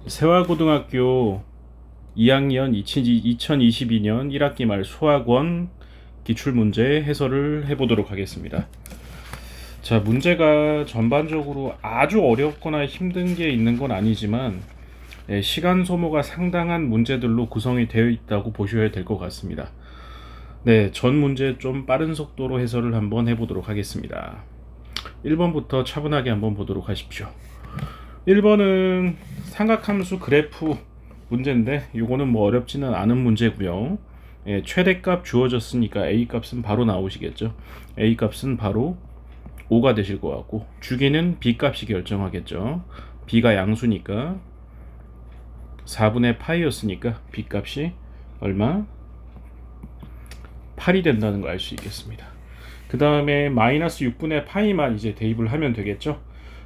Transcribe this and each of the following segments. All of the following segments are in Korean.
세화고등학교 2학년 2022년 1학기 말 수학원 기출문제 해설을 해보도록 하겠습니다. 자, 문제가 전반적으로 아주 어렵거나 힘든 게 있는 건 아니지만 시간 소모가 상당한 문제들로 구성이 되어 있다고 보셔야 될 것 같습니다. 네, 전 문제 좀 빠른 속도로 해설을 한번 해보도록 하겠습니다. 1번부터 차분하게 한번 보도록 하십시오. 1번은 삼각함수 그래프 문제인데 요거는 뭐 어렵지는 않은 문제고요. 최대값 주어졌으니까 A 값은 바로 나오시겠죠. A 값은 바로 5가 되실 것 같고 주기는 B 값이 결정하겠죠. B가 양수니까 4분의 파이였으니까 B 값이 얼마? 8이 된다는 걸 알 수 있겠습니다. 그 다음에 마이너스 6분의 파이만 이제 대입을 하면 되겠죠.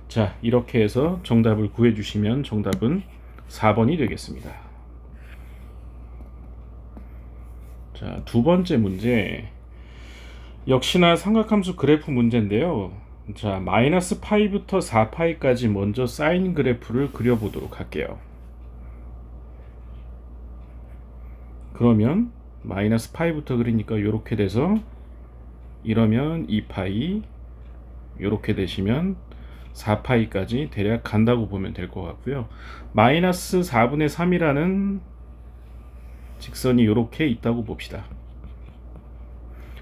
자, 이렇게 해서 정답을 구해주시면 정답은 4번이 되겠습니다. 자, 두 번째 문제. 역시나 삼각함수 그래프 문제인데요. 자, 마이너스 파이부터 4파이까지 먼저 사인 그래프를 그려보도록 할게요. 그러면 마이너스 파이부터 그리니까 이렇게 돼서 이러면 2파이, 이렇게 되시면 4파이까지 대략 간다고 보면 될 것 같고요. 마이너스 4분의 3이라는 직선이 이렇게 있다고 봅시다.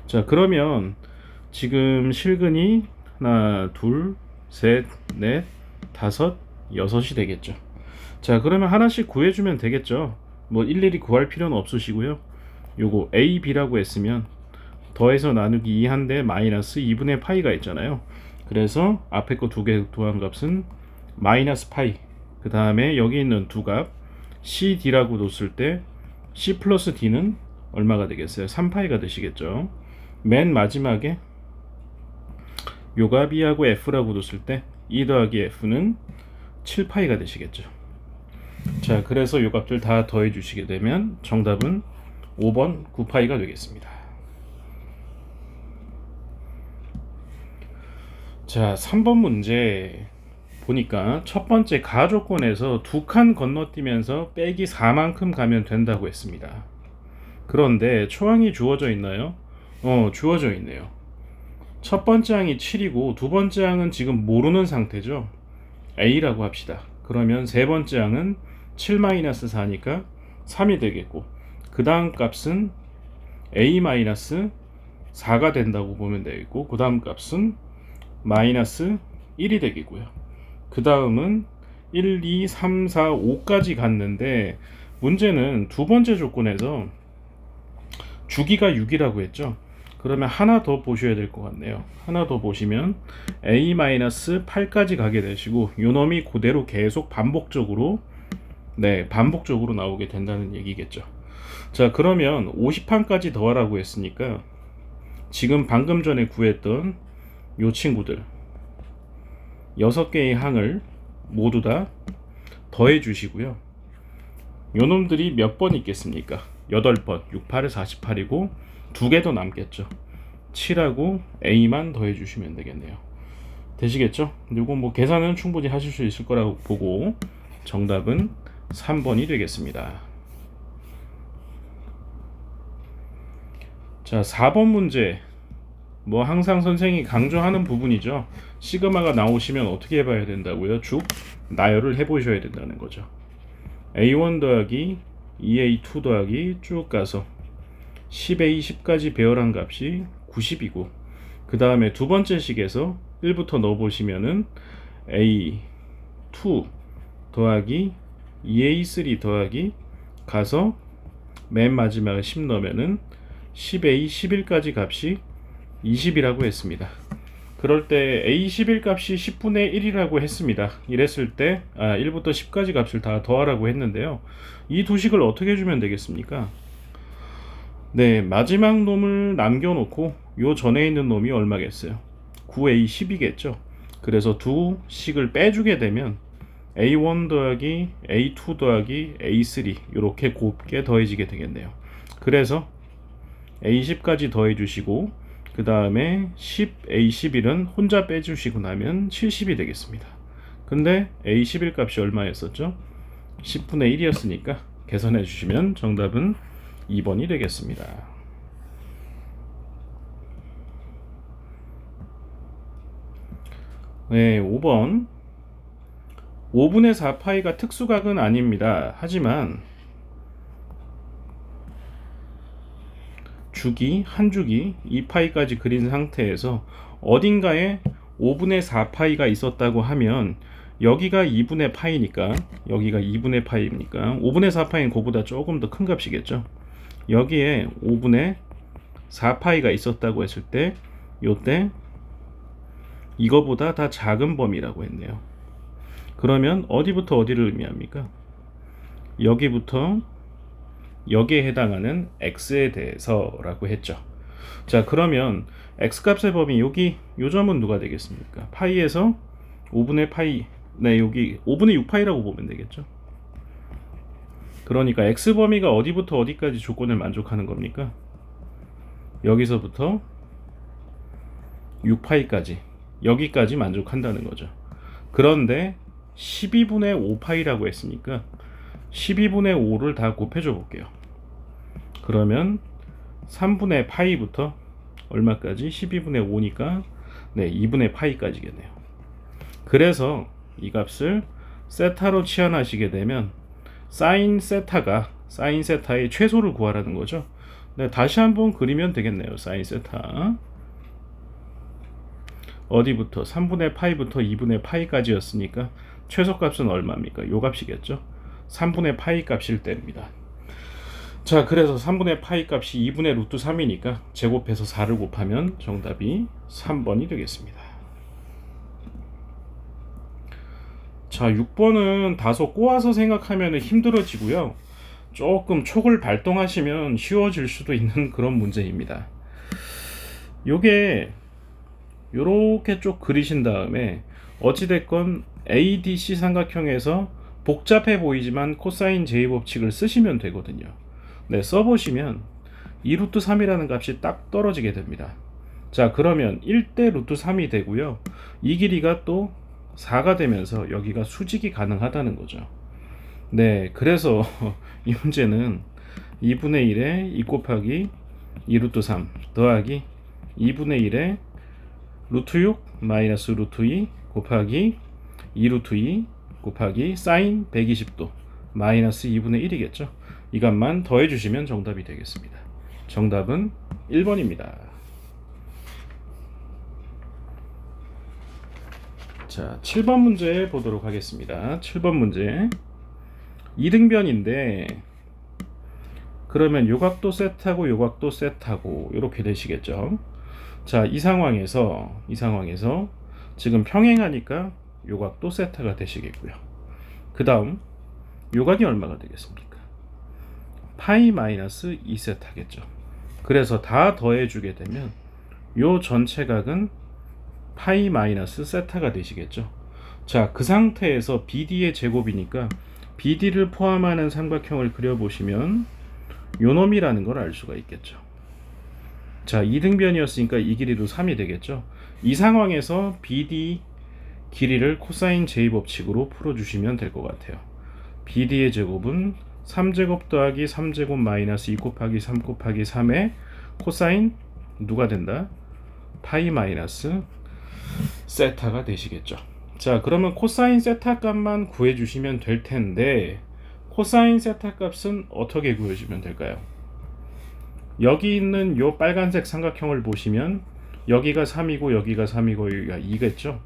자, 그러면 지금 실근이 하나, 둘, 셋, 넷, 다섯, 여섯이 되겠죠. 자, 그러면 하나씩 구해주면 되겠죠. 뭐 일일이 구할 필요는 없으시고요. 요거 A, B라고 했으면 더해서 나누기 2한데 마이너스 2분의 파이가 있잖아요. 그래서 앞에 거 두 개 도한 값은 마이너스 파이, 그 다음에 여기 있는 두 값 C, D라고 뒀을 때 C 플러스 D는 얼마가 되겠어요? 3파이가 되시겠죠. 맨 마지막에 요 값 E하고 F라고 뒀을 때 E 더하기 F는 7파이가 되시겠죠. 자, 그래서 요 값들 다 더해 주시게 되면 정답은 5번 9파이가 되겠습니다. 자, 3번 문제 보니까 첫 번째 가조건에서 두 칸 건너뛰면서 빼기 4만큼 가면 된다고 했습니다. 그런데 초항이 주어져 있나요? 주어져 있네요. 첫 번째 항이 7이고 두 번째 항은 지금 모르는 상태죠. A라고 합시다. 그러면 세 번째 항은 7-4니까 3이 되겠고 그 다음 값은 A-4가 된다고 보면 되겠고 그 다음 값은 마이너스 1이 되겠고요. 그 다음은 1, 2, 3, 4, 5까지 갔는데 문제는 두 번째 조건에서 주기가 6이라고 했죠. 그러면 하나 더 보셔야 될 것 같네요. 하나 더 보시면 A-8까지 가게 되시고 요놈이 그대로 계속 반복적으로 나오게 된다는 얘기겠죠. 자, 그러면 50항까지 더하라고 했으니까 지금 방금 전에 구했던 요 친구들 6개의 항을 모두 다 더해 주시고요. 요 놈들이 몇 번 있겠습니까? 8번, 6, 8은 48이고 두 개 더 남겠죠. 7하고 A만 더해 주시면 되겠네요. 되시겠죠? 요거 뭐 계산은 충분히 하실 수 있을 거라고 보고 정답은 3번이 되겠습니다. 자, 4번 문제. 뭐 항상 선생이 강조하는 부분이죠. 시그마가 나오시면 어떻게 해봐야 된다고요? 쭉 나열을 해보셔야 된다는 거죠. A1 더하기 2A2 더하기 쭉 가서 10A 10까지 배열한 값이 90이고 그 다음에 두 번째 식에서 1부터 넣어보시면은 A2 더하기 2A3 더하기 가서 맨 마지막에 10 넣으면은 10A 11까지 값이 20이라고 했습니다. 그럴 때 A11 값이 10분의 1이라고 했습니다. 이랬을 때 1부터 10까지 값을 다 더하라고 했는데요. 이 두 식을 어떻게 해주면 되겠습니까? 네, 마지막 놈을 남겨놓고 요 전에 있는 놈이 얼마겠어요? 9A10이겠죠. 그래서 두 식을 빼주게 되면 A1 더하기 A2 더하기 A3 이렇게 곱게 더해지게 되겠네요. 그래서 A10까지 더해주시고 그 다음에 10, A11은 혼자 빼주시고 나면 70이 되겠습니다. 근데 A11 값이 얼마였었죠? 10분의 1이었으니까 계산해 주시면 정답은 2번이 되겠습니다. 네, 5번. 5분의 4파이가 특수각은 아닙니다. 하지만 한 주기 2파이까지 그린 상태에서 어딘가에 5분의 4파이가 있었다고 하면 여기가 2분의 파이니까 여기가 2분의 파이니까 5분의 4파이는 그보다 조금 더 큰 값이겠죠. 여기에 5분의 4파이가 있었다고 했을 때 요때 이거보다 다 작은 범위라고 했네요. 그러면 어디부터 어디를 의미합니까? 여기부터 여기에 해당하는 x에 대해서라고 했죠. 자, 그러면 x값의 범위 여기 요 점은 누가 되겠습니까? 파이에서 5분의 파이, 네, 여기 5분의 6파이라고 보면 되겠죠. 그러니까 x 범위가 어디부터 어디까지 조건을 만족하는 겁니까? 여기서부터 6파이까지 여기까지 만족한다는 거죠. 그런데 12분의 5파이라고 했으니까 12분의 5를 다 곱해줘 볼게요. 그러면 3분의 파이부터 얼마까지? 12분의 5니까 네, 2분의 파이까지겠네요. 그래서 이 값을 세타로 치환하시게 되면 사인 세타의 최소를 구하라는 거죠. 네, 다시 한번 그리면 되겠네요. 사인 세타 어디부터? 3분의 파이부터 2분의 파이까지였으니까 최소값은 얼마입니까? 요 값이겠죠. 3분의 파이 값일 때입니다. 자, 그래서 3분의 파이 값이 2분의 루트 3이니까 제곱해서 4를 곱하면 정답이 3번이 되겠습니다. 자, 6번은 다소 꼬아서 생각하면 힘들어지고요. 조금 촉을 발동하시면 쉬워질 수도 있는 그런 문제입니다. 요게 요렇게 쭉 그리신 다음에 어찌됐건 ADC 삼각형에서 복잡해 보이지만 코사인 제곱법칙을 쓰시면 되거든요. 네, 써보시면 2루트 3이라는 값이 딱 떨어지게 됩니다. 자, 그러면 1대 루트 3이 되고요. 이 길이가 또 4가 되면서 여기가 수직이 가능하다는 거죠. 네, 그래서 이 문제는 2분의 1에 2 곱하기 2루트 3 더하기 2분의 1에 루트 6 마이너스 루트 2 곱하기 2루트 2 곱하기 사인 120도 마이너스 2분의 1이겠죠. 이 값만 더해주시면 정답이 되겠습니다. 정답은 1번입니다. 자, 7번 문제 보도록 하겠습니다. 7번 문제 이등변인데 그러면 요각도 세트하고 요각도 세트하고 이렇게 되시겠죠. 자, 이 상황에서 지금 평행하니까 요각도 세타가 되시겠고요. 그 다음 요각이 얼마가 되겠습니까? 파이 마이너스 2세타겠죠. 그래서 다 더해주게 되면 요 전체 각은 파이 마이너스 세타가 되시겠죠. 자, 그 상태에서 BD의 제곱이니까 BD를 포함하는 삼각형을 그려보시면 요 놈이라는 걸 알 수가 있겠죠. 자, 2등변이었으니까 이 길이도 3이 되겠죠. 이 상황에서 BD 길이를 코사인 제곱법칙으로 풀어주시면 될 것 같아요. BD의 제곱은 3제곱 더하기 3제곱 마이너스 2 곱하기 3 곱하기 3의 코사인 누가 된다? 파이 마이너스 세타가 되시겠죠. 자, 그러면 코사인 세타 값만 구해주시면 될 텐데 코사인 세타 값은 어떻게 구해주면 될까요? 여기 있는 요 빨간색 삼각형을 보시면 여기가 3이고 여기가 3이고 여기가 2겠죠.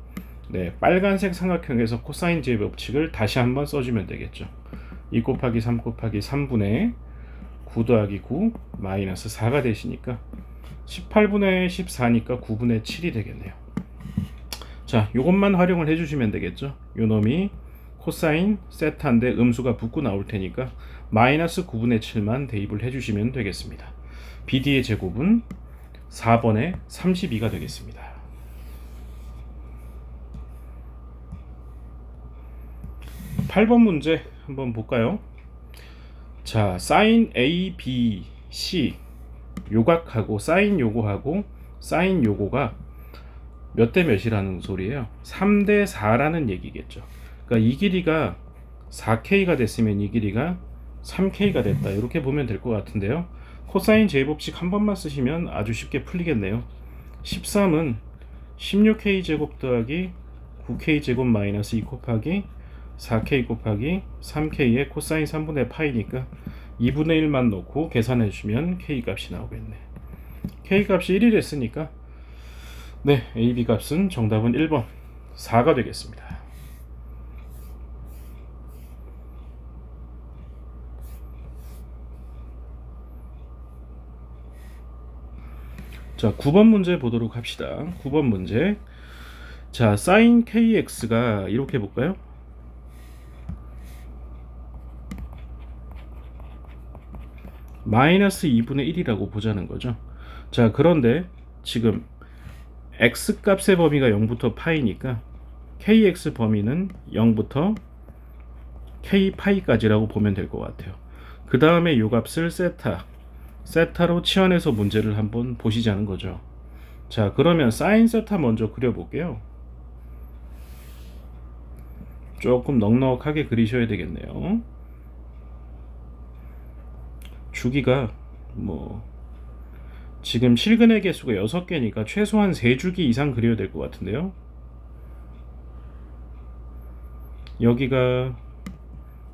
네, 빨간색 삼각형에서 코사인 제곱법칙을 다시 한번 써주면 되겠죠. 2 곱하기 3 곱하기 3분의 9 더하기 9 마이너스 4가 되시니까 18분의 14니까 9분의 7이 되겠네요. 자, 요것만 활용을 해주시면 되겠죠. 요 놈이 코사인 세타인데 음수가 붙고 나올 테니까 마이너스 9분의 7만 대입을 해주시면 되겠습니다. BD의 제곱은 4번에 32가 되겠습니다. 8번 문제 한번 볼까요? 자, 사인 A, B, C 요각하고 사인 요거하고 사인 요거가 몇 대 몇이라는 소리예요? 3대 4라는 얘기겠죠. 그러니까 이 길이가 4K가 됐으면 이 길이가 3K가 됐다. 이렇게 보면 될 것 같은데요. 코사인 제곱식 한 번만 쓰시면 아주 쉽게 풀리겠네요. 13은 16K 제곱 더하기 9K 제곱 마이너스 2 곱하기 4K 곱하기 3K의 코사인 3분의 파이니까 2분의 1만 넣고 계산해 주시면 K 값이 나오겠네. K 값이 1이 됐으니까 네, AB 값은 정답은 1번 4가 되겠습니다. 자, 9번 문제 보도록 합시다. 9번 문제. 자, sin kx가 이렇게 볼까요? 마이너스 2분의 1이라고 보자는 거죠. 자, 그런데 지금 x 값의 범위가 0부터 파이니까 kx 범위는 0부터 k 파이까지라고 보면 될 것 같아요. 그 다음에 요 값을 세타로 치환해서 문제를 한번 보시자는 거죠. 자, 그러면 사인 세타 먼저 그려볼게요. 조금 넉넉하게 그리셔야 되겠네요. 주기가 지금 실근의 개수가 6개니까 최소한 3주기 이상 그려야 될 것 같은데요. 여기가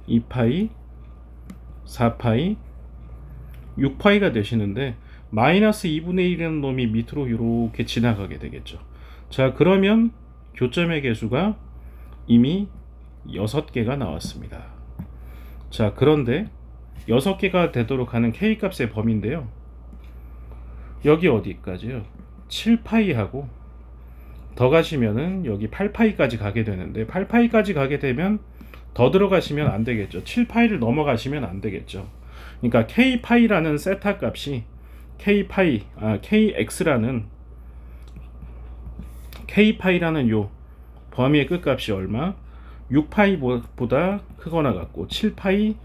2파이, 4파이, 6파이가 되시는데 마이너스 2분의 1이라는 놈이 밑으로 이렇게 지나가게 되겠죠. 자, 그러면 교점의 개수가 이미 6개가 나왔습니다. 자, 그런데 6개가 되도록 하는 K값의 범위인데요. 여기 어디까지요? 7파이하고 더 가시면은 여기 8파이까지 가게 되는데 8파이까지 가게 되면 더 들어가시면 안 되겠죠. 7파이를 넘어가시면 안 되겠죠. 그러니까 K파이라는 세타 값이 K파이라는 요 범위의 끝값이 얼마? 6파이보다 크거나 같고 7파이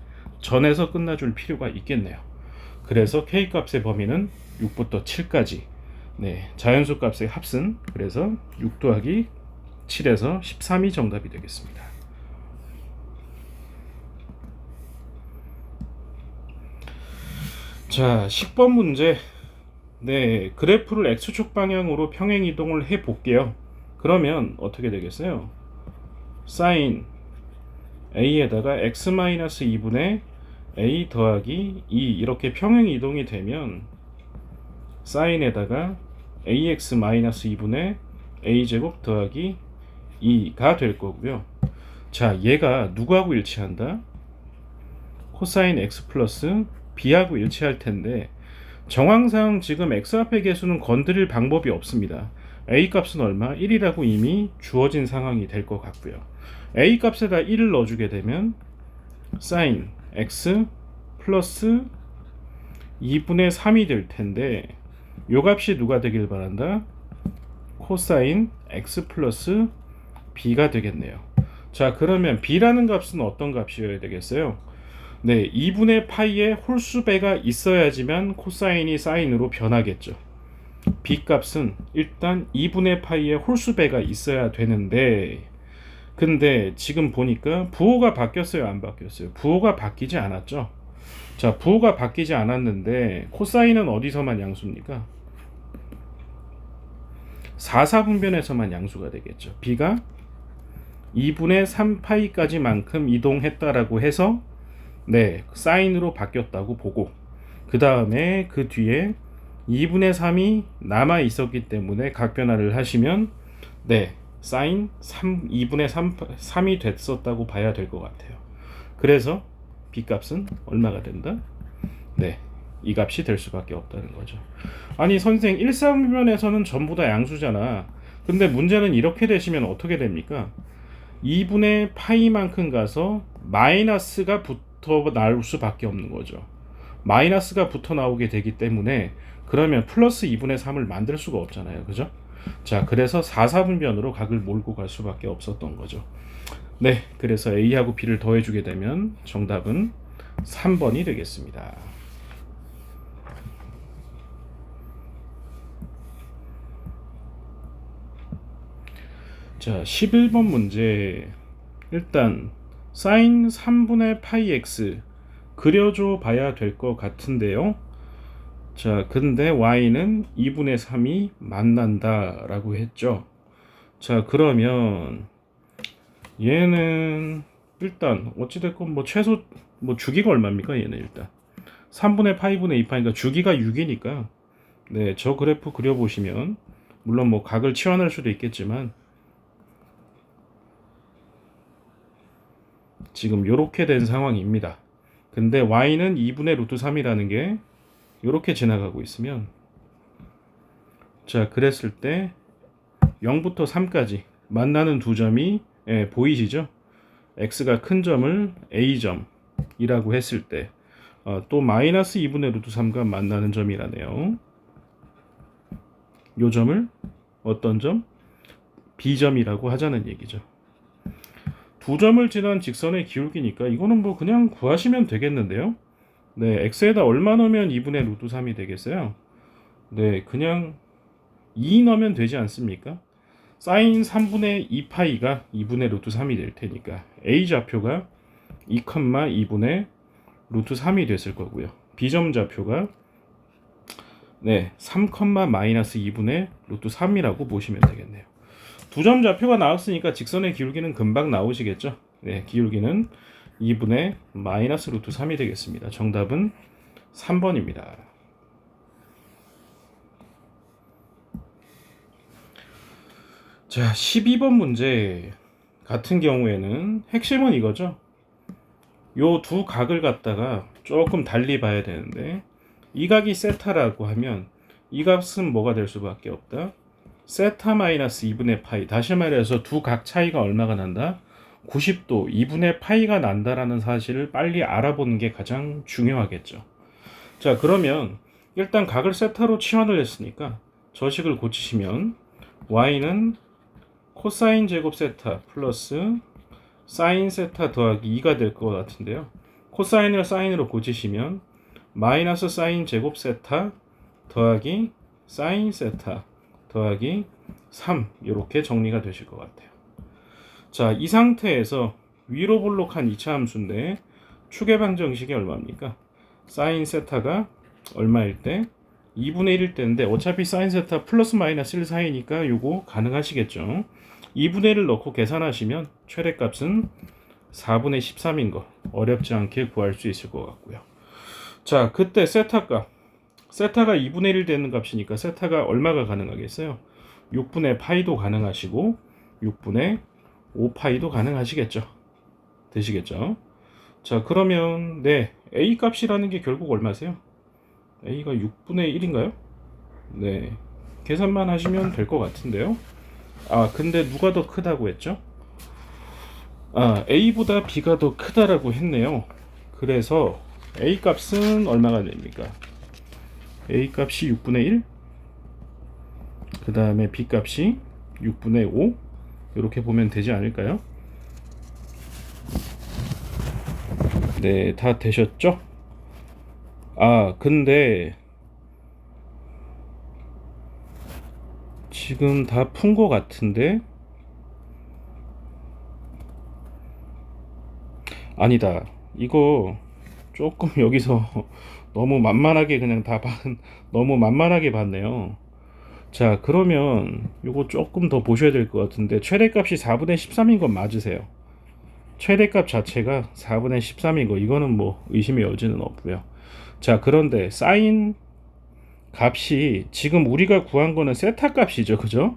전에서 끝나줄 필요가 있겠네요. 그래서 K값의 범위는 6부터 7까지 네, 자연수 값의 합은 그래서 6 더하기 7에서 13이 정답이 되겠습니다. 자, 10번 문제. 네, 그래프를 X축 방향으로 평행 이동을 해 볼게요. 그러면 어떻게 되겠어요? sin A에다가 X-2분의 A 더하기 2 이렇게 평행 이동이 되면 sin에다가 AX-2분의 A제곱 더하기 2가 될 거고요. 자, 얘가 누구하고 일치한다? 코사인 X 플러스 B하고 일치할 텐데 정황상 지금 X 앞의 개수는 건드릴 방법이 없습니다. A 값은 얼마? 1이라고 이미 주어진 상황이 될 것 같고요. A 값에다 1을 넣어주게 되면 sin X 플러스 2분의 3이 될 텐데 요 값이 누가 되길 바란다? 코사인 X 플러스 B가 되겠네요. 자, 그러면 B라는 값은 어떤 값이어야 되겠어요? 네, 2분의 파이의 홀수배가 있어야지만 코사인이 사인으로 변하겠죠. B 값은 일단 2분의 파이의 홀수배가 있어야 되는데 근데 지금 보니까 부호가 바뀌었어요, 안 바뀌었어요? 부호가 바뀌지 않았죠. 자, 부호가 바뀌지 않았는데 코사인은 어디서만 양수입니까? 4사분변에서만 양수가 되겠죠. B가 2분의 3파이까지만큼 이동했다라고 해서 네, 사인으로 바뀌었다고 보고 그 다음에 그 뒤에 2분의 3이 남아 있었기 때문에 각변화를 하시면 네, 사인 2분의 3이 됐었다고 봐야 될 것 같아요. 그래서 B값은 얼마가 된다? 네, 이 값이 될 수밖에 없다는 거죠. 아니 선생 1사분면에서는 전부 다 양수잖아. 근데 문제는 이렇게 되시면 어떻게 됩니까? 2분의 파이만큼 가서 마이너스가 붙어 나올 수밖에 없는 거죠. 마이너스가 붙어 나오게 되기 때문에 그러면 플러스 2분의 3을 만들 수가 없잖아요. 그죠? 자, 그래서 4사분변으로 각을 몰고 갈 수밖에 없었던 거죠. 네, 그래서 A하고 B를 더해주게 되면 정답은 3번이 되겠습니다. 자, 11번 문제. 일단 사인 3분의 파이 x 그려줘 봐야 될 것 같은데요. 자, 근데 y는 2분의 3이 만난다 라고 했죠. 자, 그러면 얘는 일단 어찌됐건 뭐 최소 뭐 주기가 얼마입니까? 얘는 일단 3분의 파이분의 2파니까 주기가 6이니까 네, 저 그래프 그려보시면 물론 뭐 각을 치환할 수도 있겠지만 지금 요렇게 된 상황입니다. 근데 y는 2분의 루트 3이라는 게 요렇게 지나가고 있으면 자, 그랬을 때 0부터 3까지 만나는 두 점이 보이시죠? x가 큰 점을 a점이라고 했을 때 또 마이너스 2분의 루트 3과 만나는 점이라네요. 요 점을 어떤 점? b점이라고 하자는 얘기죠. 두 점을 지난 직선의 기울기니까 이거는 뭐 그냥 구하시면 되겠는데요. 네, x에다 얼마 넣으면 2분의 루트 3이 되겠어요? 네, 그냥 2 넣으면 되지 않습니까? 사인 3분의 2파이가 2분의 루트 3이 될 테니까 a 좌표가 2,2분의 루트 3이 됐을 거고요. b점 좌표가 네, 3, 마이너스 2분의 루트 3이라고 보시면 되겠네요. 두 점 좌표가 나왔으니까 직선의 기울기는 금방 나오시겠죠? 네, 기울기는 2분의 마이너스 루트 3이 되겠습니다. 정답은 3번입니다. 자, 12번 문제 같은 경우에는 핵심은 이거죠. 요 두 각을 갖다가 조금 달리 봐야 되는데 이 각이 세타라고 하면 이 값은 뭐가 될 수밖에 없다. 세타 마이너스 2분의 파이. 다시 말해서 두 각 차이가 얼마가 난다? 90도 2분의 파이가 난다라는 사실을 빨리 알아보는 게 가장 중요하겠죠. 자, 그러면 일단 각을 세타로 치환을 했으니까 저식을 고치시면 y는 코사인 제곱 세타 플러스 사인 세타 더하기 2가 될 것 같은데요. 코사인을 사인으로 고치시면 마이너스 사인 제곱 세타 더하기 사인 세타 더하기 3 이렇게 정리가 되실 것 같아요. 자, 이 상태에서 위로 볼록한 2차 함수인데 축의 방정식이 얼마입니까? 사인 세타가 얼마일 때? 2분의 1일 때인데 어차피 사인 세타 플러스 마이너스 1 사이니까 요거 가능하시겠죠? 2분의 1을 넣고 계산하시면 최대값은 4분의 13인 거 어렵지 않게 구할 수 있을 것 같고요. 자, 그때 세타가 2분의 1 되는 값이니까 세타가 얼마가 가능하겠어요? 6분의 파이도 가능하시고 6분의 5파이도 가능하시겠죠. 되시겠죠? 자, 그러면 네, a 값이라는 게 결국 얼마세요? a가 6분의 1인가요? 네, 계산만 하시면 될 것 같은데요. 아, 근데 누가 더 크다고 했죠? 아, a보다 b가 더 크다라고 했네요. 그래서 a 값은 얼마가 됩니까? a 값이 6분의 1, 그 다음에 b 값이 6분의 5 이렇게 보면 되지 않을까요? 네, 다 되셨죠? 아, 근데 지금 다 푼 거 같은데 아니다. 이거 조금 여기서 너무 만만하게 그냥 너무 만만하게 봤네요. 자, 그러면 요거 조금 더 보셔야 될 것 같은데 최대값이 4분의 13인 건 맞으세요? 최대값 자체가 4분의 13인 거 이거는 뭐 의심의 여지는 없고요. 자, 그런데 사인 값이 지금 우리가 구한 거는 세타 값이죠, 그죠?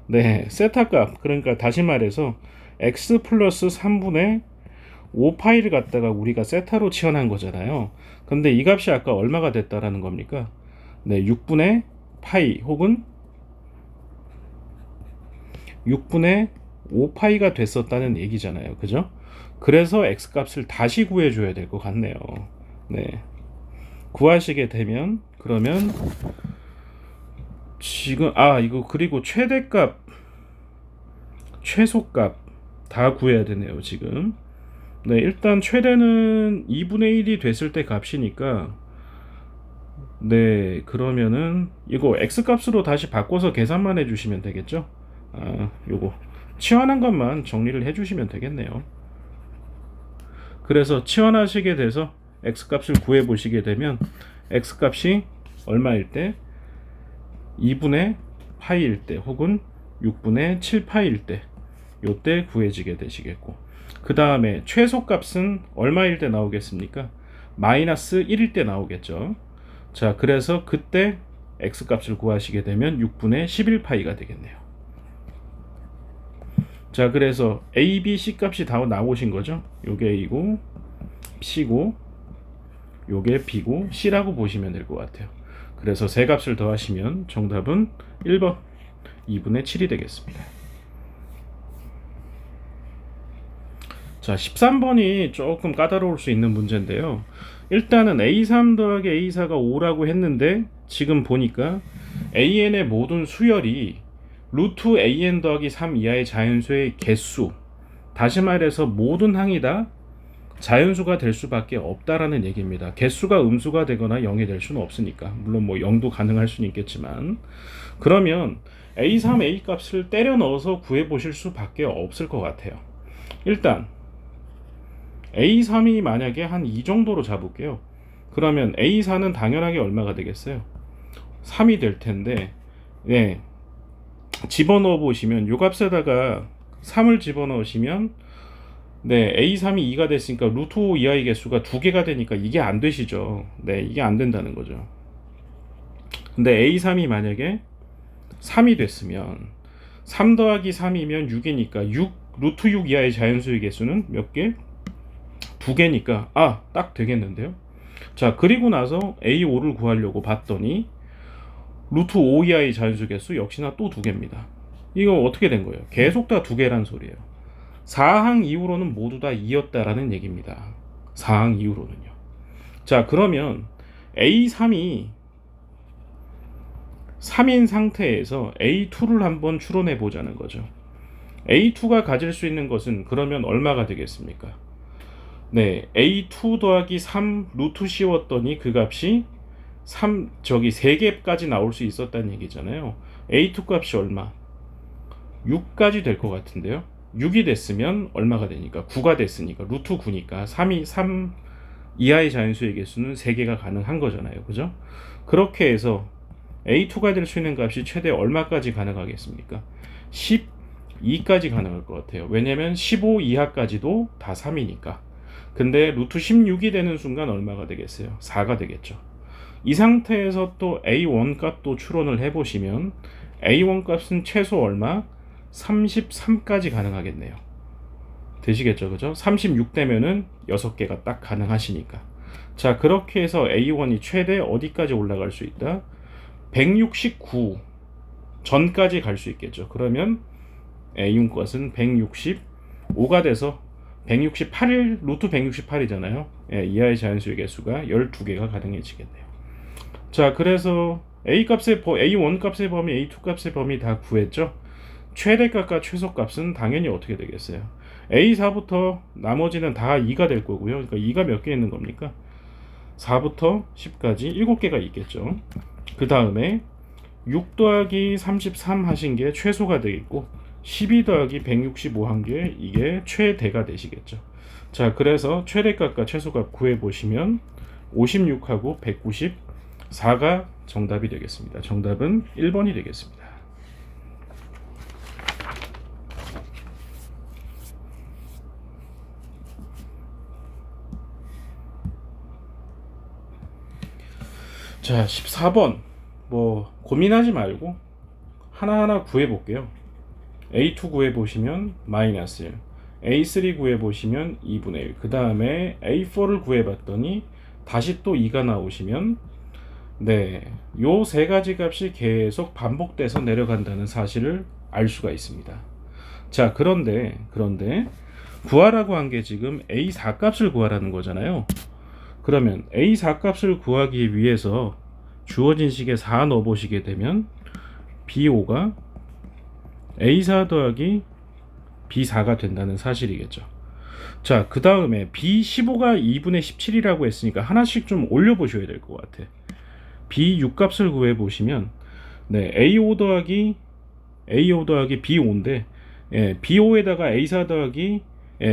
네, 세타 값. 그러니까 다시 말해서 x 플러스 3분의 5파이를 갖다가 우리가 세타로 치환한 거잖아요. 근데 이 값이 아까 얼마가 됐다라는 겁니까? 네, 6분의 파이 혹은 6분의 5파이가 됐었다는 얘기잖아요. 그죠? 그래서 x 값을 다시 구해줘야 될 것 같네요. 네. 구하시게 되면 그러면 지금 이거 그리고 최대값 최소값 다 구해야 되네요. 지금 네, 일단 최대는 2분의 1이 됐을 때 값이니까 네, 그러면은 이거 x 값으로 다시 바꿔서 계산만 해주시면 되겠죠. 요거 치환한 것만 정리를 해주시면 되겠네요. 그래서 치환하시게 돼서 x값을 구해 보시게 되면 x값이 얼마일 때 2분의 파이일 때 혹은 6분의 7파이일 때 요때 구해지게 되시겠고, 그 다음에 최소값은 얼마일 때 나오겠습니까? 마이너스 1일 때 나오겠죠. 자, 그래서 그때 x값을 구하시게 되면 6분의 11파이가 되겠네요. 자, 그래서 a, b, c 값이 다 나오신 거죠. 요게 a고 c고 요게 b고 c라고 보시면 될 것 같아요. 그래서 세 값을 더하시면 정답은 1번 2분의 7이 되겠습니다. 자, 13번이 조금 까다로울 수 있는 문제인데요. 일단은 a3 더하기 a4가 5라고 했는데 지금 보니까 an의 모든 수열이 루트 an 더하기 3 이하의 자연수의 개수, 다시 말해서 모든 항이 다 자연수가 될 수밖에 없다라는 얘기입니다. 개수가 음수가 되거나 0이 될 수는 없으니까. 물론 뭐 0도 가능할 수는 있겠지만, 그러면 a3, a 값을 때려 넣어서 구해 보실 수밖에 없을 것 같아요. 일단 a3이 만약에 한 이 정도로 잡을게요. 그러면 a4는 당연하게 얼마가 되겠어요? 3이 될 텐데, 네, 집어넣어 보시면 요 값에다가 3을 집어넣으시면 네, a3이 2가 됐으니까 루트 5 이하의 개수가 2개가 되니까 이게 안 되시죠. 네, 이게 안 된다는 거죠. 근데 a3이 만약에 3이 됐으면 3 더하기 3이면 6이니까 6 루트 6 이하의 자연수의 개수는 몇 개? 2개니까 딱 되겠는데요. 자, 그리고 나서 a5를 구하려고 봤더니 루트 5 이하의 자연수 개수 역시나 또 2개입니다. 이거 어떻게 된 거예요? 계속 다 2개란 소리예요. 4항 이후로는 모두 다 2였다라는 얘기입니다. 4항 이후로는요. 자, 그러면 A3이 3인 상태에서 A2를 한번 추론해 보자는 거죠. A2가 가질 수 있는 것은 그러면 얼마가 되겠습니까? 네, A2 더하기 3 루트 씌웠더니 그 값이 3개까지 나올 수 있었다는 얘기잖아요. A2 값이 얼마? 6까지 될 것 같은데요. 6이 됐으면 얼마가 되니까 9가 됐으니까 루트 9니까 3 이하의 자연수의 개수는 3개가 가능한 거잖아요. 그죠? 그렇게 해서 A2가 될 수 있는 값이 최대 얼마까지 가능하겠습니까? 12까지 가능할 것 같아요. 왜냐면 15 이하까지도 다 3이니까. 근데 루트 16이 되는 순간 얼마가 되겠어요? 4가 되겠죠. 이 상태에서 또 A1 값도 추론을 해보시면 A1 값은 최소 얼마? 33까지 가능하겠네요. 되시겠죠, 그죠? 36 되면은 6개가 딱 가능하시니까. 자, 그렇게 해서 A1이 최대 어디까지 올라갈 수 있다? 169 전까지 갈 수 있겠죠. 그러면 A1 것은 165가 돼서 168일 루트 168이잖아요. 예, 이하의 자연수의 개수가 12개가 가능해지겠네요. 자, 그래서 A1 값의 범위, A2 값의 범위 다 구했죠. 최대값과 최소값은 당연히 어떻게 되겠어요? A4부터 나머지는 다 2가 될 거고요. 그러니까 2가 몇 개 있는 겁니까? 4부터 10까지 7개가 있겠죠. 그 다음에 6 더하기 33 하신 게 최소가 되겠고 12 더하기 165 한 게 이게 최대가 되시겠죠. 자, 그래서 최대값과 최소값 구해보시면 56하고 194가 정답이 되겠습니다. 정답은 1번이 되겠습니다. 자, 14번 뭐 고민하지 말고 하나하나 구해볼게요. A2 구해보시면 마이너스 1, A3 구해보시면 2분의 1, 그 다음에 A4를 구해봤더니 다시 또 2가 나오시면 네, 요 세 가지 값이 계속 반복돼서 내려간다는 사실을 알 수가 있습니다. 자, 그런데 구하라고 한 게 지금 A4 값을 구하라는 거잖아요. 그러면 A4 값을 구하기 위해서 주어진 식에 4 넣어보시게 되면 B5가 A4 더하기 B4가 된다는 사실이겠죠. 자, 그 다음에 B15가 2분의 17이라고 했으니까 하나씩 좀 올려보셔야 될 것 같아. B6 값을 구해보시면 네, A5 더하기 B5인데 예, B5에다가 A4 더하기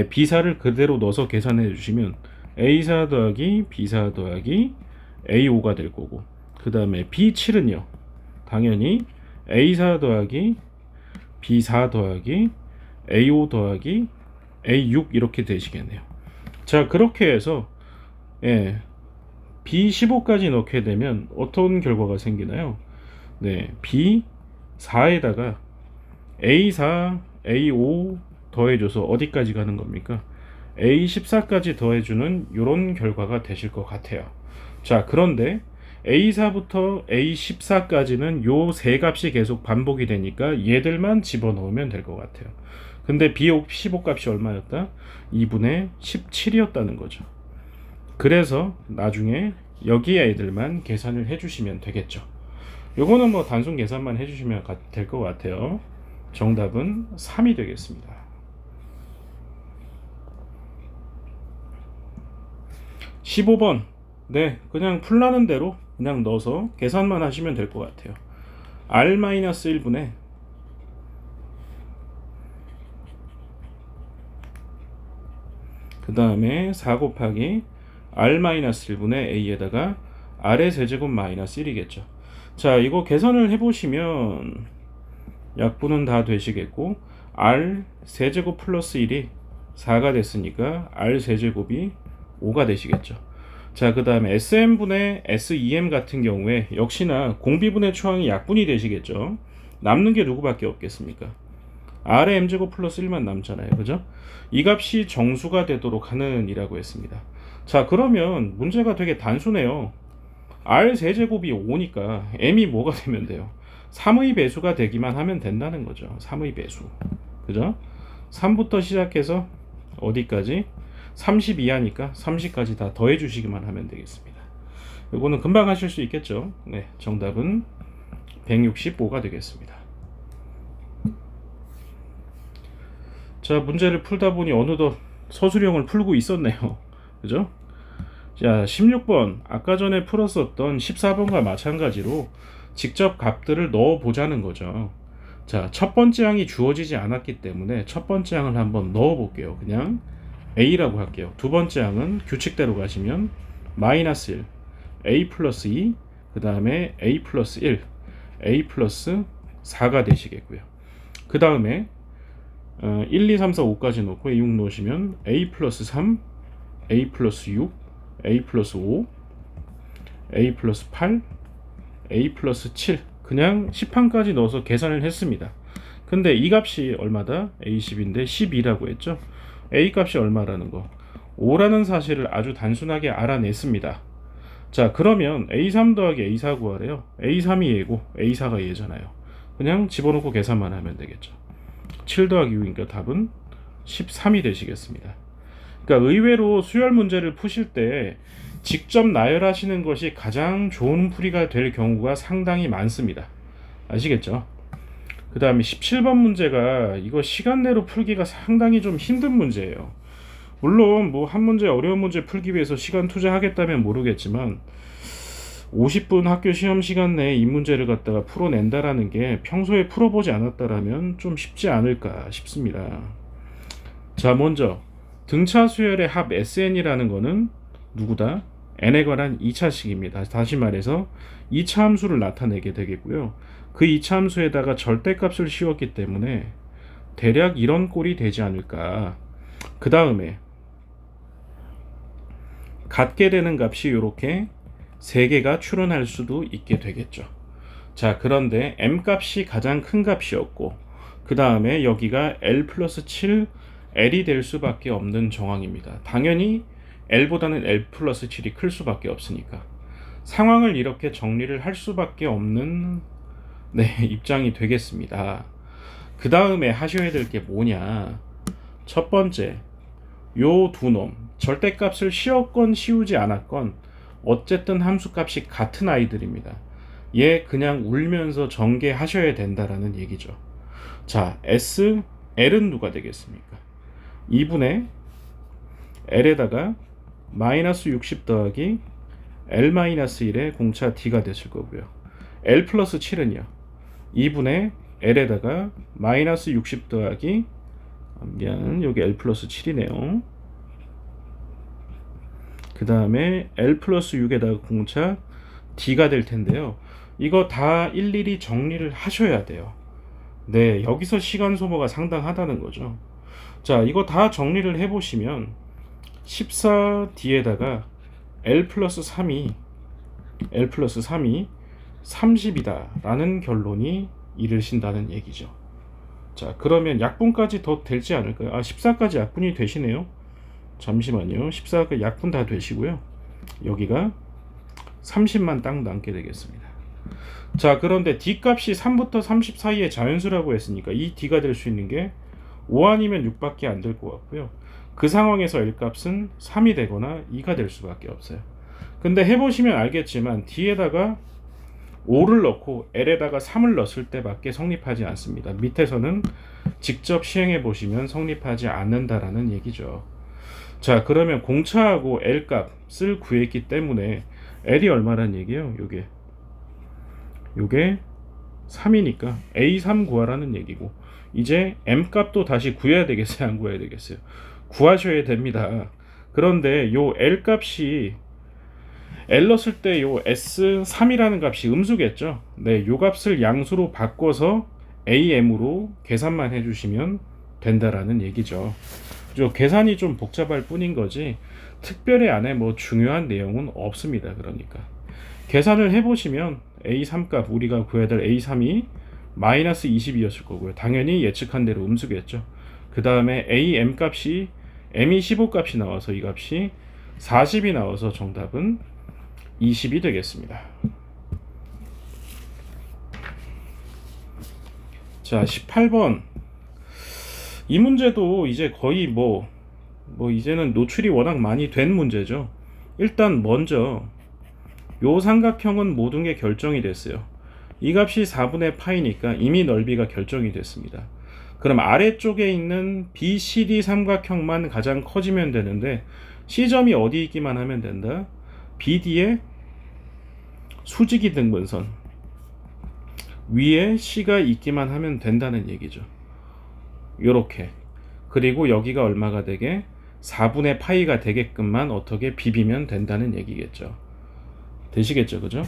B사를 그대로 넣어서 계산해 주시면 A사 더하기 B사 더하기 A5가 될 거고, 그 다음에 B7은요 당연히 A4 더하기 B4 더하기 A5 더하기 A6 이렇게 되시겠네요. 자, 그렇게 해서 B15까지 넣게 되면 어떤 결과가 생기나요? 네, B4에다가 A4, A5 더해줘서 어디까지 가는 겁니까? A14까지 더해주는 이런 결과가 되실 것 같아요. 자, 그런데 A4부터 A14까지는 요 세 값이 계속 반복이 되니까 얘들만 집어넣으면 될 것 같아요. 근데 B15 값이 얼마였다? 2분의 17이었다는 거죠. 그래서 나중에 여기 애들만 계산을 해주시면 되겠죠. 요거는 뭐 단순 계산만 해주시면 될 것 같아요. 정답은 3이 되겠습니다. 15번. 네, 그냥 풀라는 대로 그냥 넣어서 계산만 하시면 될 것 같아요. R-1분의 그 다음에 4 곱하기 R-1분의 A에다가 R의 세제곱 마이너스 1이겠죠. 자, 이거 계산을 해보시면 약분은 다 되시겠고, R 세제곱 플러스 1이 4가 됐으니까 R 세제곱이 5가 되시겠죠. 자, 그 다음에 SM분의 SEM 같은 경우에 역시나 공비분의 초항이 약분이 되시겠죠. 남는 게 누구밖에 없겠습니까? R의 M제곱 플러스 1만 남잖아요. 그죠? 이 값이 정수가 되도록 하는 이라고 했습니다. 자, 그러면 문제가 되게 단순해요. R 세제곱이 5니까 M이 뭐가 되면 돼요? 3의 배수가 되기만 하면 된다는 거죠. 3의 배수. 그죠? 3부터 시작해서 어디까지? 30 이하니까 30까지 다 더해 주시기만 하면 되겠습니다. 이거는 금방 하실 수 있겠죠. 네, 정답은 165가 되겠습니다. 자, 문제를 풀다 보니 어느덧 서술형을 풀고 있었네요. 그죠? 자, 16번. 아까 전에 풀었었던 14번과 마찬가지로 직접 값들을 넣어 보자는 거죠. 자, 첫 번째 항이 주어지지 않았기 때문에 첫 번째 항을 한번 넣어 볼게요. 그냥 A라고 할게요. 두 번째 항은 규칙대로 가시면 마이너스 1, A 플러스 2, 그 다음에 A 플러스 1, A 플러스 4가 되시겠고요. 그 다음에 1, 2, 3, 4, 5까지 놓고 6 놓으시면 A 플러스 3, A 플러스 6, A 플러스 5, A 플러스 8, A 플러스 7, 그냥 10항까지 넣어서 계산을 했습니다. 근데 이 값이 얼마다? A10인데 12라고 했죠. A 값이 얼마라는 거, 5라는 사실을 아주 단순하게 알아냈습니다. 자, 그러면 A3 더하기 A4 구하래요. A3이 얘고 A4가 얘잖아요. 그냥 집어넣고 계산만 하면 되겠죠. 7 더하기 6이니까 답은 13이 되시겠습니다. 그러니까 의외로 수열 문제를 푸실 때 직접 나열하시는 것이 가장 좋은 풀이가 될 경우가 상당히 많습니다. 아시겠죠? 그 다음에 17번 문제가 이거 시간 내로 풀기가 상당히 좀 힘든 문제예요. 물론 뭐 한 문제 어려운 문제 풀기 위해서 시간 투자하겠다면 모르겠지만 50분 학교 시험 시간 내에 이 문제를 갖다가 풀어낸다라는 게 평소에 풀어보지 않았다라면 좀 쉽지 않을까 싶습니다. 자, 먼저 등차 수열의 합 SN이라는 거는 누구다? n에 관한 2차식입니다. 다시 말해서 2차 함수를 나타내게 되겠고요. 그 2차 함수에다가 절대값을 씌웠기 때문에 대략 이런 꼴이 되지 않을까. 그 다음에 같게 되는 값이 이렇게 3개가 출현할 수도 있게 되겠죠. 자, 그런데 m 값이 가장 큰 값이었고 그 다음에 여기가 l 플러스 7 l이 될 수밖에 없는 정황입니다. 당연히 l보다는 l 플러스 7이 클 수밖에 없으니까 상황을 이렇게 정리를 할 수밖에 없는 입장이 되겠습니다. 그 다음에 하셔야 될 게 뭐냐, 첫 번째, 요 두 놈 절대값을 씌웠건 씌우지 않았건 어쨌든 함수값이 같은 아이들입니다. 얘 그냥 울면서 전개하셔야 된다라는 얘기죠. 자, S, L은 누가 되겠습니까? 2분의 L에다가 마이너스 60 더하기 L-1의 공차 D가 되실 거고요. L 플러스 7은요 2분의 L에다가 마이너스 60 더하기 미안, 여기 L 플러스 7이네요. 그 다음에 L 플러스 6에다가 공차 D가 될 텐데요. 이거 다 일일이 정리를 하셔야 돼요. 네, 여기서 시간 소모가 상당하다는 거죠. 자, 이거 다 정리를 해보시면 14D에다가 L 플러스 3이 30이다 라는 결론이 이르신다는 얘기죠. 자, 그러면 약분까지 더 되지 않을까요? 14까지 약분이 되시네요. 잠시만요. 14가 약분 다 되시고요. 여기가 30만 딱 남게 되겠습니다. 자, 그런데 D 값이 3부터 30 사이의 자연수라고 했으니까 이 D가 될 수 있는 게 5 아니면 6밖에 안 될 것 같고요. 그 상황에서 L 값은 3이 되거나 2가 될 수밖에 없어요. 근데 해보시면 알겠지만 D에다가 5를 넣고 L에다가 3을 넣었을 때밖에 성립하지 않습니다. 밑에서는 직접 시행해 보시면 성립하지 않는다라는 얘기죠. 자, 그러면 공차하고 L 값을 구했기 때문에 L이 얼마란 얘기예요? 요게 3이니까 A3 구하라는 얘기고, 이제 M 값도 다시 구해야 되겠어요? 안 구해야 되겠어요? 구하셔야 됩니다. 그런데 요 L 값이 L 넣었을 때 요 S3이라는 값이 음수겠죠. 네, 요 값을 양수로 바꿔서 AM으로 계산만 해주시면 된다라는 얘기죠. 계산이 좀 복잡할 뿐인 거지 특별히 안에 뭐 중요한 내용은 없습니다. 그러니까 계산을 해보시면 A3 값, 우리가 구해야 될 A3이 마이너스 20이었을 거고요. 당연히 예측한 대로 음수겠죠. 그 다음에 AM 값이 M이 15 값이 나와서 이 값이 40이 나와서 정답은 20이 되겠습니다. 자, 18번. 이 문제도 이제 거의 뭐 이제는 노출이 워낙 많이 된 문제죠. 일단 먼저 요 삼각형은 모든 게 결정이 됐어요. 이 값이 4분의 파이니까 이미 넓이가 결정이 됐습니다. 그럼 아래쪽에 있는 BCD 삼각형만 가장 커지면 되는데 C점이 어디 있기만 하면 된다? BD의 수직이 등분선 위에 C가 있기만 하면 된다는 얘기죠. 요렇게. 그리고 여기가 얼마가 되게 4분의 파이가 되게끔만 어떻게 비비면 된다는 얘기겠죠. 되시겠죠, 그죠?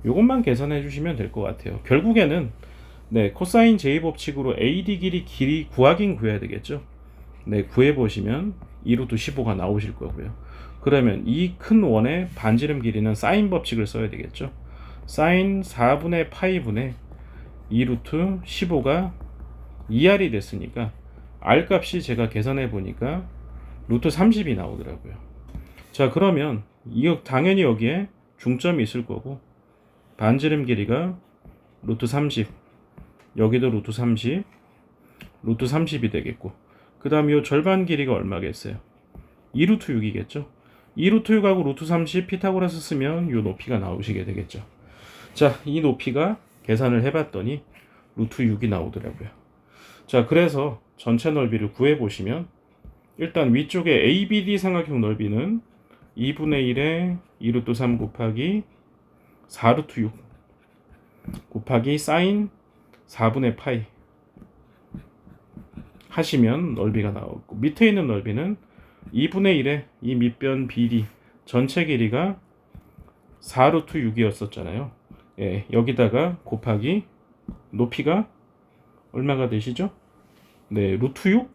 요것만 계산해 주시면 될 것 같아요. 결국에는 네, 코사인 j 법칙으로 AD 길이 구하긴 구해야 되겠죠. 네, 구해 보시면 2루트 15가 나오실 거고요. 그러면 이 큰 원의 반지름 길이는 사인 법칙을 써야 되겠죠. 사인 4분의 파이분의 2루트 15가 2R이 됐으니까 R 값이 제가 계산해 보니까 루트 30이 나오더라고요. 자, 그러면 당연히 여기에 중점이 있을 거고 반지름 길이가 루트 30, 여기도 루트 30, 루트 30이 되겠고, 그 다음 이 절반 길이가 얼마겠어요? 2루트 6이겠죠. 2루트 6하고 루트 30 피타고라스 쓰면 이 높이가 나오시게 되겠죠. 자, 이 높이가 계산을 해봤더니 루트 6이 나오더라고요. 자, 그래서 전체 넓이를 구해보시면 일단 위쪽에 ABD 삼각형 넓이는 2분의 1에 2루트 3 곱하기 4루트 6 곱하기 사인 4분의 파이 하시면 넓이가 나오고, 밑에 있는 넓이는 2분의 1에 이 밑변 BD 전체 길이가 4루트 6이었었잖아요. 예, 여기다가 곱하기 높이가 얼마가 되시죠? 네, 루트 6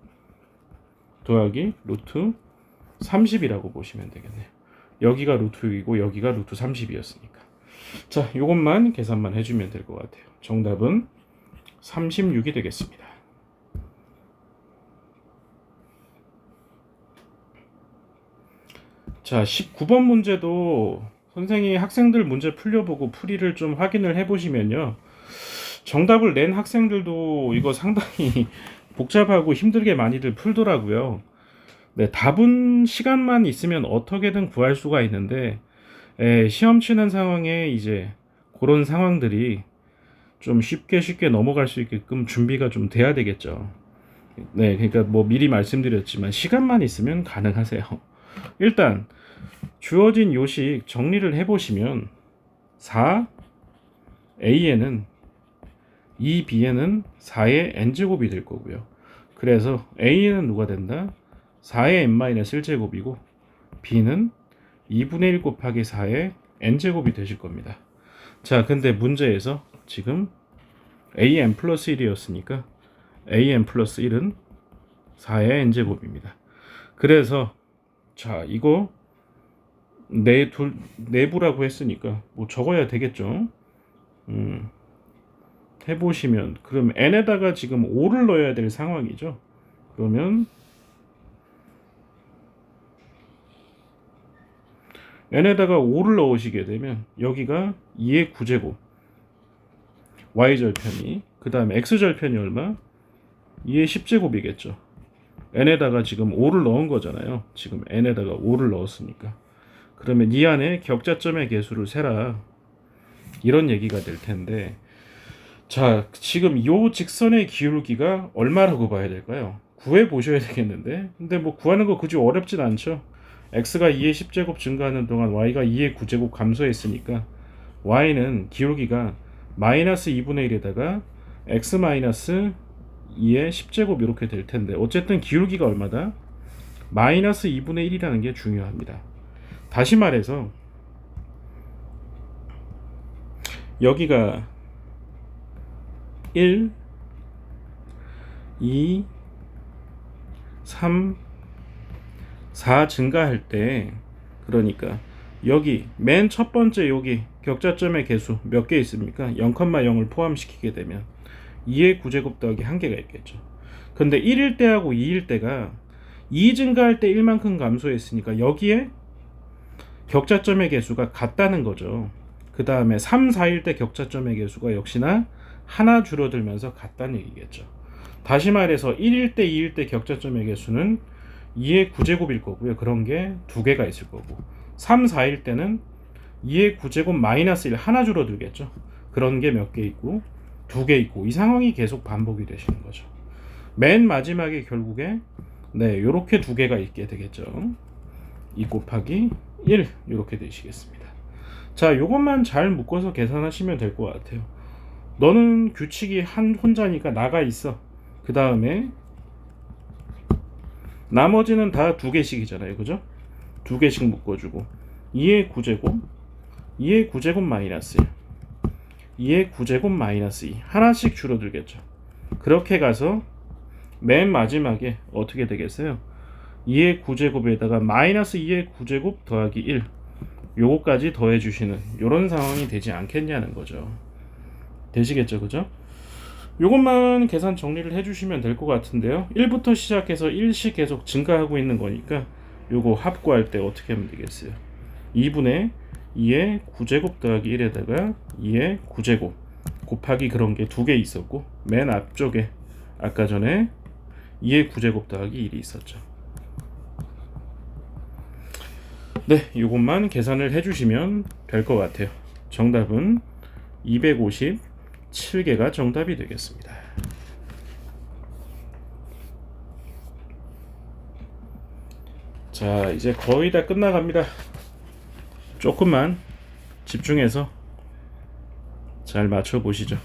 더하기 루트 30이라고 보시면 되겠네요. 여기가 루트 6이고 여기가 루트 30이었으니까. 자, 요것만 계산만 해주면 될 것 같아요. 정답은 36이 되겠습니다. 자, 19번 문제도 선생님이 학생들 문제 풀려보고 풀이를 좀 확인을 해보시면요, 정답을 낸 학생들도 이거 상당히 복잡하고 힘들게 많이들 풀더라고요. 네, 답은 시간만 있으면 어떻게든 구할 수가 있는데, 시험 치는 상황에 이제 그런 상황들이 좀 쉽게 넘어갈 수 있게끔 준비가 좀 돼야 되겠죠. 네, 그러니까 뭐 미리 말씀드렸지만 시간만 있으면 가능하세요. 일단 주어진 요식 정리를 해보시면 4A에는 2B에는 4의 N제곱이 될 거고요. 그 그래서 A는 누가 된다? 4의 n-1제곱이고 B는 2분의 1 곱하기 4의 n제곱이 되실 겁니다. 자, 근데 문제에서 지금 an 플러스 1이었으니까 an 플러스 1은 4의 n제곱입니다. 그래서 자, 이거 내부라고 했으니까 뭐 적어야 되겠죠. 해보시면 그럼 n에다가 지금 5를 넣어야 될 상황이죠. 그러면 n에다가 5를 넣으시게 되면 여기가 2의 9제곱 y절편이, 그 다음에 x절편이 얼마? 2의 10제곱이겠죠. n에다가 지금 5를 넣은 거잖아요. 지금 n에다가 5를 넣었으니까. 그러면 이 안에 격자점의 개수를 세라, 이런 얘기가 될 텐데, 자, 지금 이 직선의 기울기가 얼마라고 봐야 될까요? 구해 보셔야 되겠는데, 근데 뭐 구하는 거 그지 어렵진 않죠. x가 2의 10제곱 증가하는 동안 y가 2의 9제곱 감소했으니까 y는 기울기가 마이너스 2분의 1에다가 x 마이너스 2의 10제곱 이렇게 될 텐데, 어쨌든 기울기가 얼마다? 마이너스 2분의 1이라는 게 중요합니다. 다시 말해서 여기가 1, 2, 3, 4 증가할 때, 그러니까 여기 맨 첫 번째 여기 격자점의 개수 몇 개 있습니까? 0,0을 포함시키게 되면 2의 9제곱 더하기 1개가 있겠죠. 근데 1일 때하고 2일 때가 2 증가할 때 1만큼 감소했으니까 여기에 격자점의 개수가 같다는 거죠. 그 다음에 3, 4일 때 격자점의 개수가 역시나 하나 줄어들면서 같다는 얘기겠죠. 다시 말해서 1일 때 2일 때 격자점의 개수는 2의 9제곱일 거고요. 그런 게 두 개가 있을 거고, 3, 4일 때는 2의 9제곱 마이너스 1 하나 줄어들겠죠. 그런 게 몇 개 있고 두 개 있고, 이 상황이 계속 반복이 되시는 거죠. 맨 마지막에 결국에 요렇게 두 개가 있게 되겠죠. 2 곱하기 1 이렇게 되시겠습니다. 자, 요것만 잘 묶어서 계산하시면 될 것 같아요. 너는 규칙이 혼자니까 나가 있어. 그 다음에 나머지는 다 두 개씩이잖아요. 그죠? 두 개씩 묶어주고 2의 9제곱 2의 9제곱 마이너스 1 2의 9제곱 마이너스 2 하나씩 줄어들겠죠. 그렇게 가서 맨 마지막에 어떻게 되겠어요? 2의 9제곱에다가 마이너스 2의 9제곱 더하기 1 요거까지 더해주시는 요런 상황이 되지 않겠냐는 거죠. 되시겠죠? 그죠? 요것만 계산 정리를 해주시면 될 것 같은데요. 1부터 시작해서 1씩 계속 증가하고 있는 거니까 요거 합구할 때 어떻게 하면 되겠어요? 2분의 2의 9제곱 더하기 1에다가 2의 9제곱 곱하기 그런 게 두 개 있었고, 맨 앞쪽에 아까 전에 2의 9제곱 더하기 1이 있었죠. 네, 이것만 계산을 해주시면 될 것 같아요. 정답은 257개가 정답이 되겠습니다. 자, 이제 거의 다 끝나갑니다. 조금만 집중해서 잘 맞춰보시죠.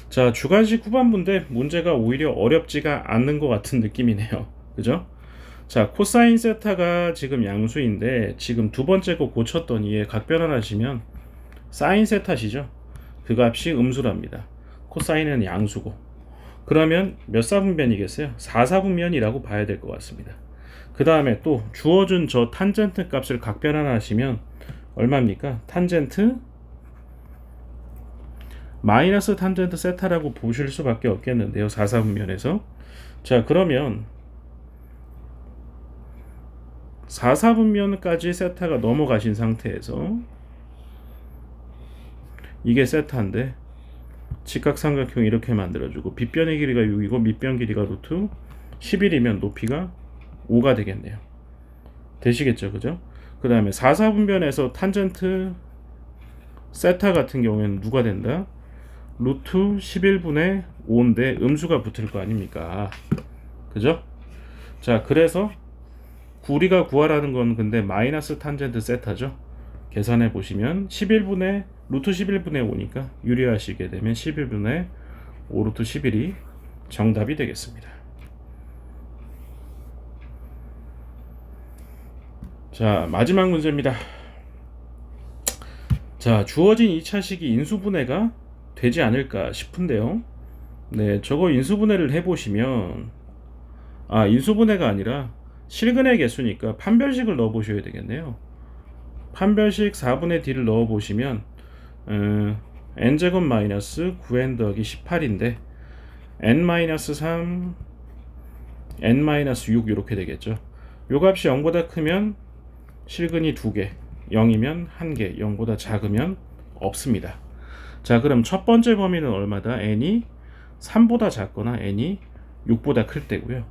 자, 주관식 후반부인데 문제가 오히려 어렵지가 않는 것 같은 느낌이네요. 그죠? 자, 코사인 세타가 지금 양수인데 지금 두 번째 거 고쳤더니 각변환하시면 사인 세타시죠? 그 값이 음수랍니다. 코사인은 양수고. 그러면 몇 사분면이겠어요? 4사분면이라고 봐야 될 것 같습니다. 그 다음에 또 주어준 저 탄젠트 값을 각변환하시면 얼마입니까? 탄젠트 마이너스 탄젠트 세타라고 보실 수밖에 없겠는데요. 4사분면에서. 자, 그러면 4사분면까지 세타가 넘어가신 상태에서 이게 세타인데 직각삼각형 이렇게 만들어주고 빗변의 길이가 6이고 밑변 길이가 루트 11이면 높이가 5가 되겠네요. 되시겠죠? 그죠? 그 다음에 4사분면에서 탄젠트 세타 같은 경우에는 누가 된다? 루트 11분의 5인데 음수가 붙을 거 아닙니까? 그죠? 자, 그래서 우리가 구하라는 건 근데 마이너스 탄젠트 세타죠. 계산해 보시면 11분의 루트 11분의 5니까 유리하시게 되면 11분의 5 루트 11이 정답이 되겠습니다. 자, 마지막 문제입니다. 자, 주어진 2차식이 인수분해가 되지 않을까 싶은데요. 네, 저거 인수분해를 해보시면, 인수분해가 아니라 실근의 개수니까 판별식을 넣어 보셔야 되겠네요. 판별식 4분의 d를 넣어 보시면 n제곱 마이너스 9n 더하기 18인데 n-3 n-6 이렇게 되겠죠. 요 값이 0보다 크면 실근이 2개, 0이면 1개, 0보다 작으면 없습니다. 자, 그럼 첫 번째 범위는 얼마다? n이 3보다 작거나 n이 6보다 클 때고요.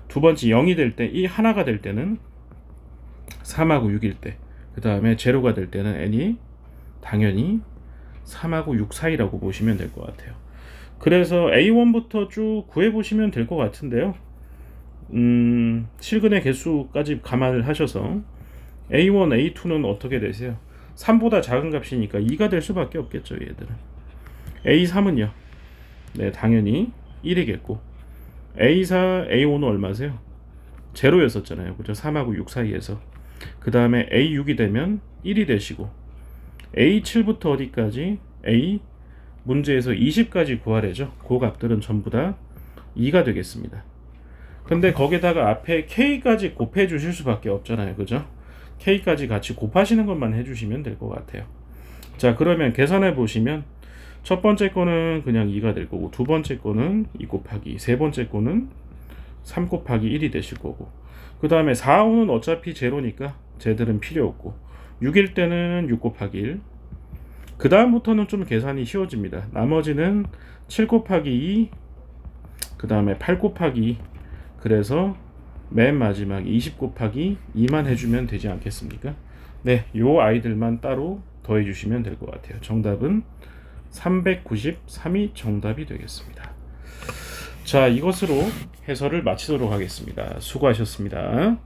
두 번째 0이 될 때, 이 하나가 될 때는 3하고 6일 때, 그 다음에 제로가 될 때는 n이 당연히 3하고 6 사이라고 보시면 될 것 같아요. 그래서 A1부터 쭉 구해보시면 될 것 같은데요. 실근의 개수까지 감안을 하셔서 A1, A2는 어떻게 되세요? 3보다 작은 값이니까 2가 될 수밖에 없겠죠, 얘들은. A3은요? 네, 당연히 1이겠고 A4, A5는 얼마세요? 제로였었잖아요. 그죠? 3하고 6 사이에서. 그 다음에 A6이 되면 1이 되시고 A7부터 어디까지? A 문제에서 20까지 구하래죠. 그 값들은 전부 다 2가 되겠습니다. 근데 거기다가 앞에 K까지 곱해 주실 수밖에 없잖아요. 그죠? K까지 같이 곱하시는 것만 해주시면 될 것 같아요. 자, 그러면 계산해 보시면 첫 번째 거는 그냥 2가 될 거고, 두 번째 거는 2 곱하기, 세 번째 거는 3 곱하기 1이 되실 거고, 그 다음에 4, 5는 어차피 제로니까 쟤들은 필요 없고, 6일 때는 6 곱하기 1, 그 다음부터는 좀 계산이 쉬워집니다. 나머지는 7 곱하기 2, 그 다음에 8 곱하기 2, 그래서 맨 마지막 20 곱하기 2만 해주면 되지 않겠습니까? 네, 요 아이들만 따로 더해 주시면 될 것 같아요. 정답은 393이 정답이 되겠습니다. 자, 이것으로 해설을 마치도록 하겠습니다. 수고하셨습니다.